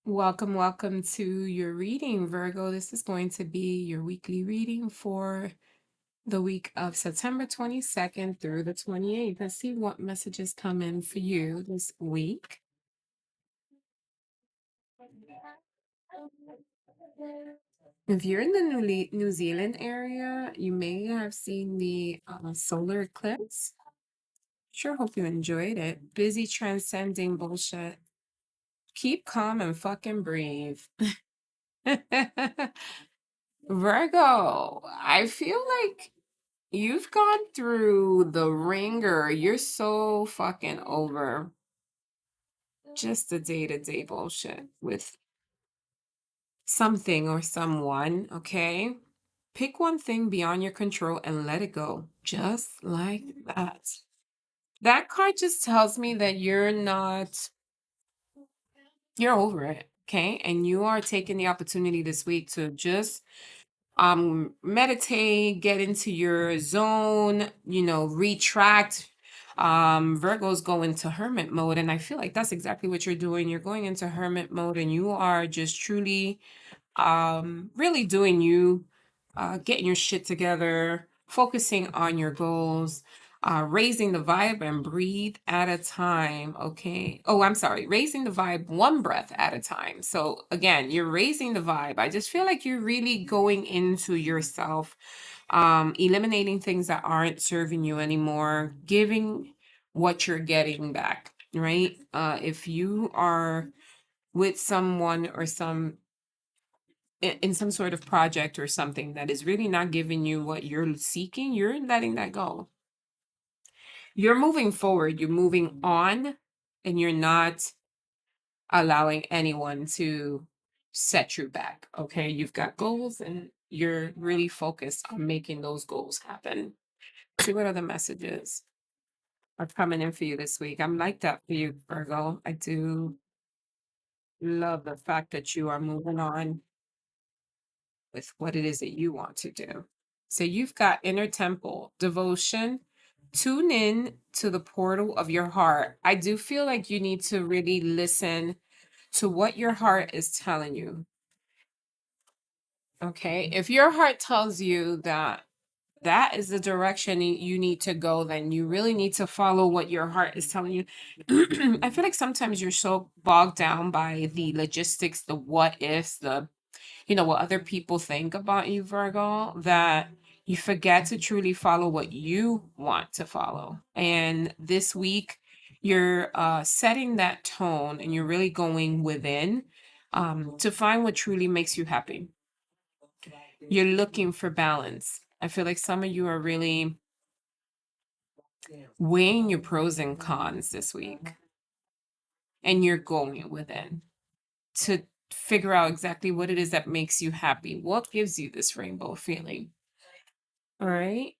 Welcome to your reading, Virgo. This is going to be your weekly reading for the week of September 22nd through the 28th. Let's see what messages come in for you this week. If you're in the New Zealand area, you may have seen the solar eclipse. Sure hope you enjoyed it. Busy transcending bullshit. Keep calm and fucking breathe. Virgo, I feel like you've gone through the ringer. You're so fucking over just the day-to-day bullshit with something or someone, okay? Pick one thing beyond your control and let it go. Just like that. That card just tells me that you're over it, okay? And you are taking the opportunity this week to just meditate, get into your zone, retract. Virgos go into hermit mode, and I feel like that's exactly what you're doing. You're going into hermit mode, and you are just truly really doing you, getting your shit together, focusing on your goals, raising the vibe and breathe at a time. Okay. Oh, I'm sorry. Raising the vibe one breath at a time. So again, you're raising the vibe. I just feel like you're really going into yourself, eliminating things that aren't serving you anymore, giving what you're getting back, right? If you are with someone or in some sort of project or something that is really not giving you what you're seeking, you're letting that go. You're moving forward, you're moving on, and you're not allowing anyone to set you back. Okay. You've got goals and you're really focused on making those goals happen. See what other messages are coming in for you this week. I'm like that for you, Virgo. I do love the fact that you are moving on with what it is that you want to do. So you've got inner temple, devotion, tune in to the portal of your heart. I do feel like you need to really listen to what your heart is telling you. Okay. If your heart tells you that that is the direction you need to go, then you really need to follow what your heart is telling you. I feel like sometimes you're so bogged down by the logistics, the what ifs, what other people think about you, Virgo, that you forget to truly follow what you want to follow. And this week, you're setting that tone and you're really going within to find what truly makes you happy. You're looking for balance. I feel like some of you are really weighing your pros and cons this week, and you're going within to figure out exactly what it is that makes you happy. What gives you this rainbow feeling? All right.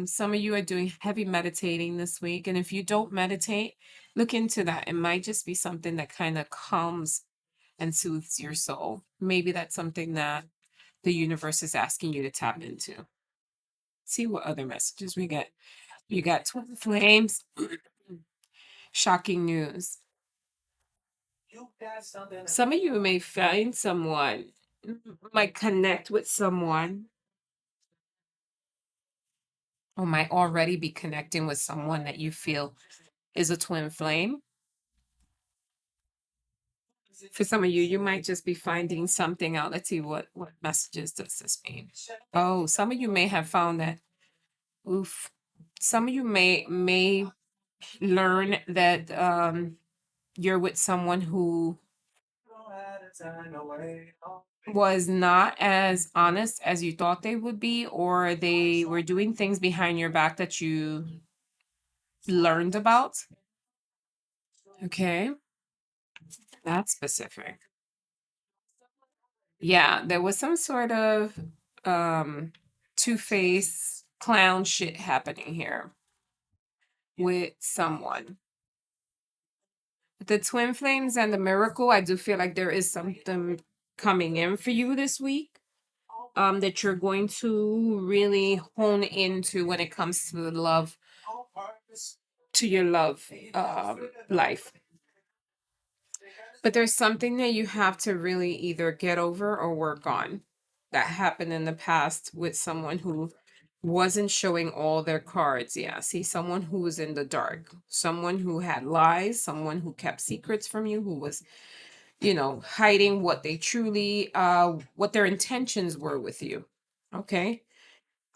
Some of you are doing heavy meditating this week. And if you don't meditate, look into that. It might just be something that kind of calms and soothes your soul. Maybe that's something that the universe is asking you to tap into. See what other messages we get. You got twin flames, shocking news. Some of you may find someone, might connect with someone, or might already be connecting with someone that you feel is a twin flame. For some of you, you might just be finding something out. Let's see what messages does this mean. Oh, some of you may have found that. Oof. Some of you may learn that you're with someone who was not as honest as you thought they would be, or they were doing things behind your back that you learned about. Okay, that's specific. Yeah, there was some sort of two-face clown shit happening here with someone. The twin flames and the miracle, I do feel like there is something coming in for you this week that you're going to really hone into when it comes to the love, to your love life. But there's something that you have to really either get over or work on that happened in the past with someone who wasn't showing all their cards. Yeah, see, someone who was in the dark, someone who had lies, someone who kept secrets from you, who was, hiding what they truly, what their intentions were with you. Okay.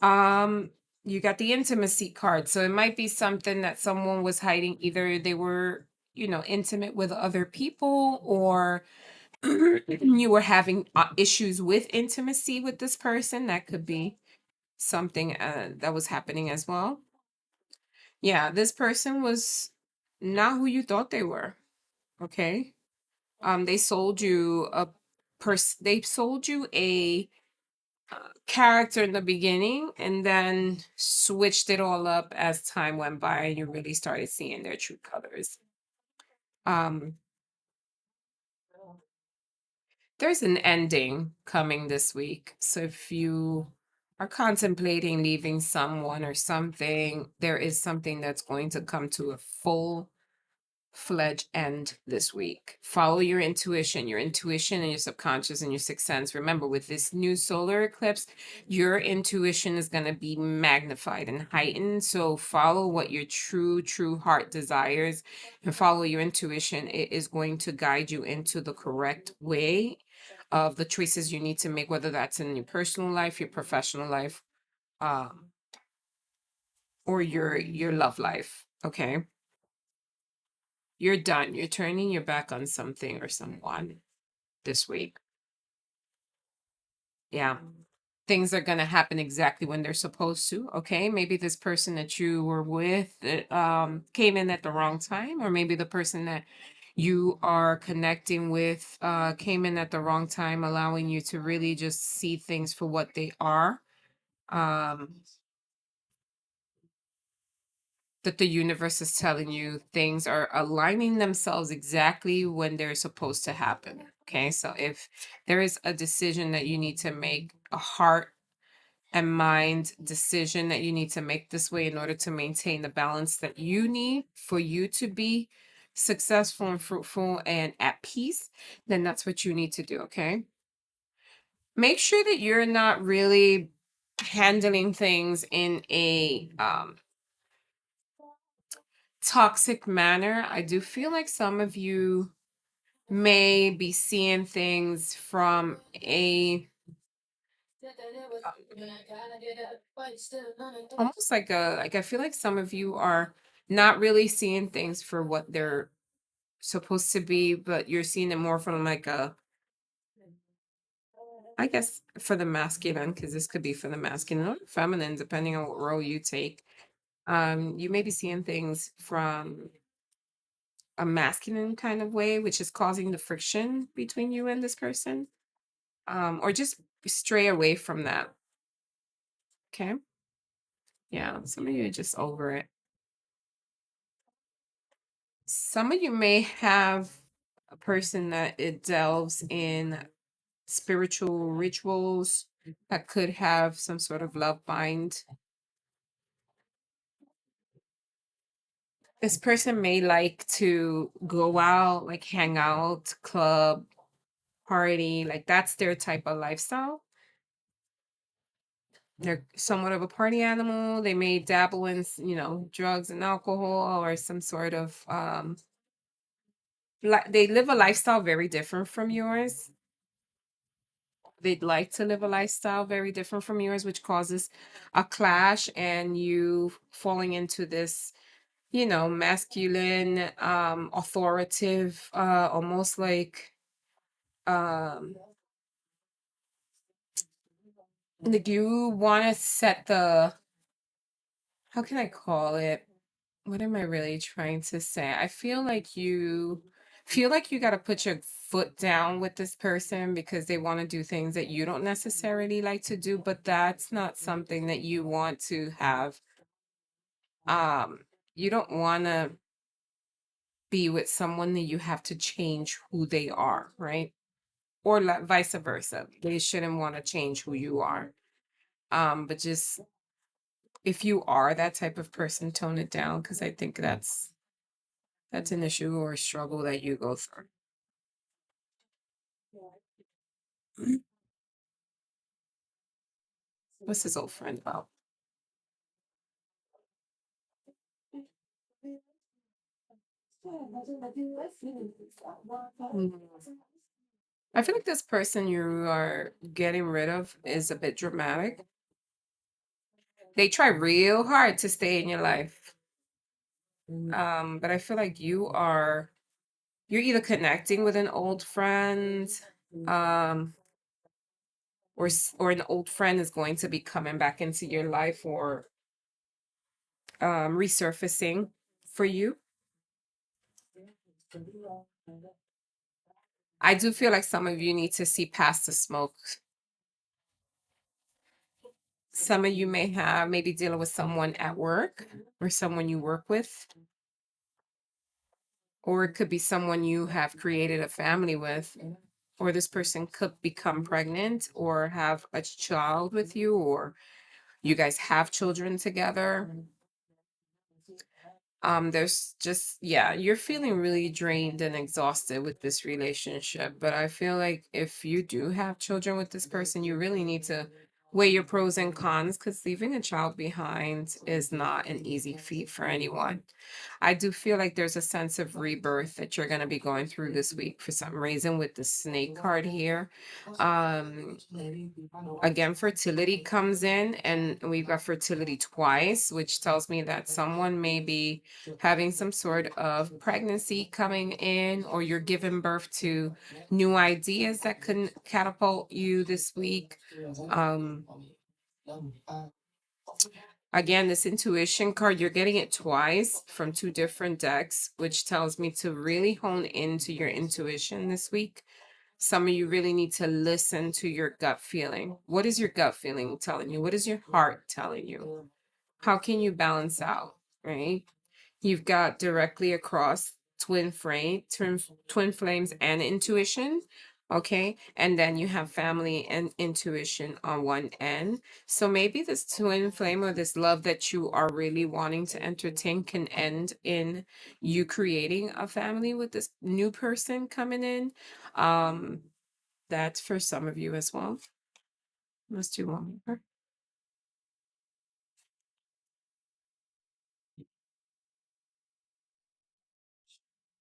Um, you got the intimacy card. So it might be something that someone was hiding. Either they were, intimate with other people, or you were having issues with intimacy with this person. That could be something that was happening as well. Yeah, this person was not who you thought they were. Okay. They sold you they sold you a character in the beginning, and then switched it all up as time went by and you really started seeing their true colors. Um, there's an ending coming this week. So if you are contemplating leaving someone or something, there is something that's going to come to a full-fledged end this week. Follow your intuition and your subconscious and your sixth sense. Remember, with this new solar eclipse, your intuition is going to be magnified and heightened. So follow what your true heart desires and follow your intuition. It is going to guide you into the correct way of the choices you need to make, whether that's in your personal life, your professional life, um, or your love life. Okay. You're done. You're turning your back on something or someone this week. Yeah. Things are going to happen exactly when they're supposed to. Okay. Maybe this person that you were with came in at the wrong time, or maybe the person that you are connecting with came in at the wrong time, allowing you to really just see things for what they are. Um, that the universe is telling you things are aligning themselves exactly when they're supposed to happen. Okay, so if there is a decision that you need to make, a heart and mind decision that you need to make this way in order to maintain the balance that you need for you to be successful and fruitful and at peace, then that's what you need to do. Okay, make sure that you're not really handling things in a toxic manner. I do feel like some of you may be seeing things from a almost like I feel like some of you are not really seeing things for what they're supposed to be, but you're seeing it more from like a, I guess, for the masculine, because this could be for the masculine or feminine, depending on what role you take. You may be seeing things from a masculine kind of way, which is causing the friction between you and this person. Or just stray away from that. Okay. Yeah. Some of you are just over it. Some of you may have a person that it delves in spiritual rituals that could have some sort of love bind. This person may like to go out, like hang out, club, party, like that's their type of lifestyle. They're somewhat of a party animal. They may dabble in, drugs and alcohol or some sort of they live a lifestyle very different from yours. They'd like to live a lifestyle very different from yours, which causes a clash and you falling into this, masculine, authoritative, almost um like you want to set the, how can I call it? What am I really trying to say? I feel like you got to put your foot down with this person because they want to do things that you don't necessarily like to do, but that's not something that you want to have. Um, you don't want to be with someone that you have to change who they are, right? Or vice versa. They shouldn't want to change who you are. But just if you are that type of person, tone it down because I think that's an issue or a struggle that you go through. What's his old friend about? Mm. I feel like this person you are getting rid of is a bit dramatic. They try real hard to stay in your life. But I feel like you're either connecting with an old friend, um, or an old friend is going to be coming back into your life or resurfacing for you. I do feel like some of you need to see past the smoke. Some of you may have maybe dealing with someone at work or someone you work with, or it could be someone you have created a family with, or this person could become pregnant or have a child with you, or you guys have children together. There's just, yeah, you're feeling really drained and exhausted with this relationship, but I feel like if you do have children with this person, you really need to weigh your pros and cons, because leaving a child behind is not an easy feat for anyone. I do feel like there's a sense of rebirth that you're going to be going through this week for some reason with the snake card here. Um, Again, fertility comes in, and we've got fertility twice, which tells me that someone may be having some sort of pregnancy coming in, or you're giving birth to new ideas that can catapult you this week. Um, Again, this intuition card, you're getting it twice from two different decks, which tells me to really hone into your intuition this week. Some of you really need to listen to your gut feeling. What is your gut feeling telling you? What is your heart telling you? How can you balance out, right? You've got directly across twin flames and intuition. Okay. And then you have family and intuition on one end. So maybe this twin flame or this love that you are really wanting to entertain can end in you creating a family with this new person coming in. Um, that's for some of you as well. Let's do one more.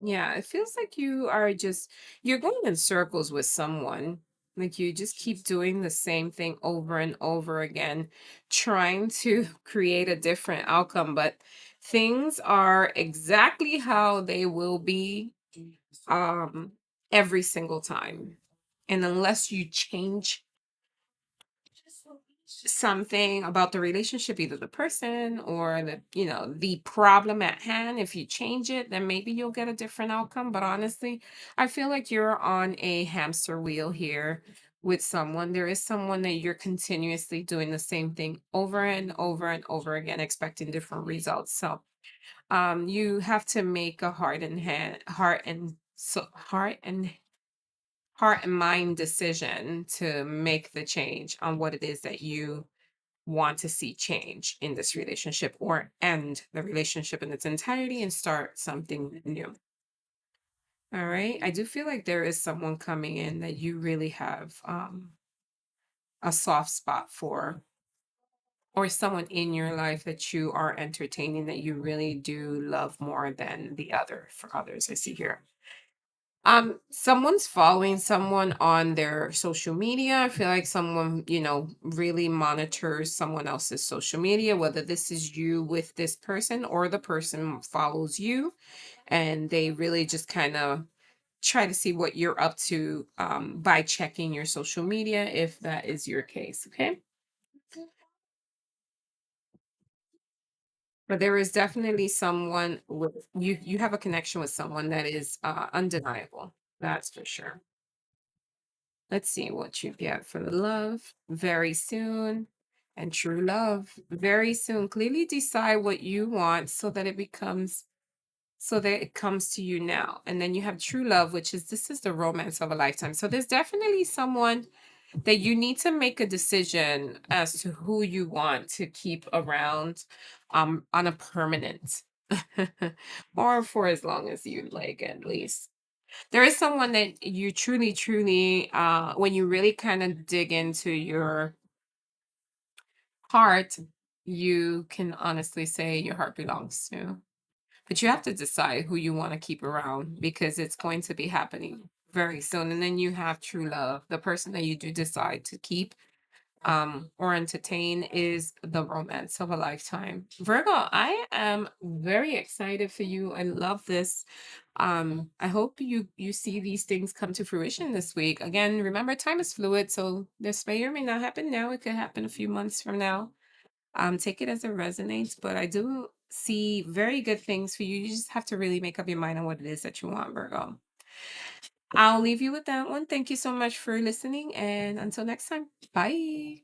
Yeah, it feels like you're going in circles with someone. Like you just keep doing the same thing over and over again, trying to create a different outcome, but things are exactly how they will be um every single time. And unless you change something about the relationship, either the person or the problem at hand, if you change it, then maybe you'll get a different outcome. But honestly, I feel like you're on a hamster wheel here with someone. There is someone that you're continuously doing the same thing over and over and over again, expecting different results. So you have to make a heart and mind decision to make the change on what it is that you want to see change in this relationship, or end the relationship in its entirety and start something new. All right. I do feel like there is someone coming in that you really have a soft spot for, or someone in your life that you are entertaining that you really do love more than the other for others. I see here. Someone's following someone on their social media. I feel like someone, really monitors someone else's social media, whether this is you with this person or the person follows you, and they really just kind of try to see what you're up to by checking your social media, if that is your case. Okay. But there is definitely someone with you have a connection with someone that is undeniable. That's for sure. Let's see what you get for the love very soon, and true love very soon. Clearly decide what you want so that it comes to you now. And then you have true love, which is this is the romance of a lifetime. So there's definitely someone that you need to make a decision as to who you want to keep around on a permanent or for as long as you like, at least. There is someone that you truly, truly, when you really kind of dig into your heart, you can honestly say your heart belongs to. But you have to decide who you want to keep around because it's going to be happening very soon. And then you have true love. The person that you do decide to keep or entertain is the romance of a lifetime. Virgo, I am very excited for you. I love this. I hope you see these things come to fruition this week. Again, remember time is fluid, so this may or may not happen now. It could happen a few months from now. Take it as it resonates, but I do see very good things for you. You just have to really make up your mind on what it is that you want, Virgo. I'll leave you with that one. Thank you so much for listening, and until next time, bye.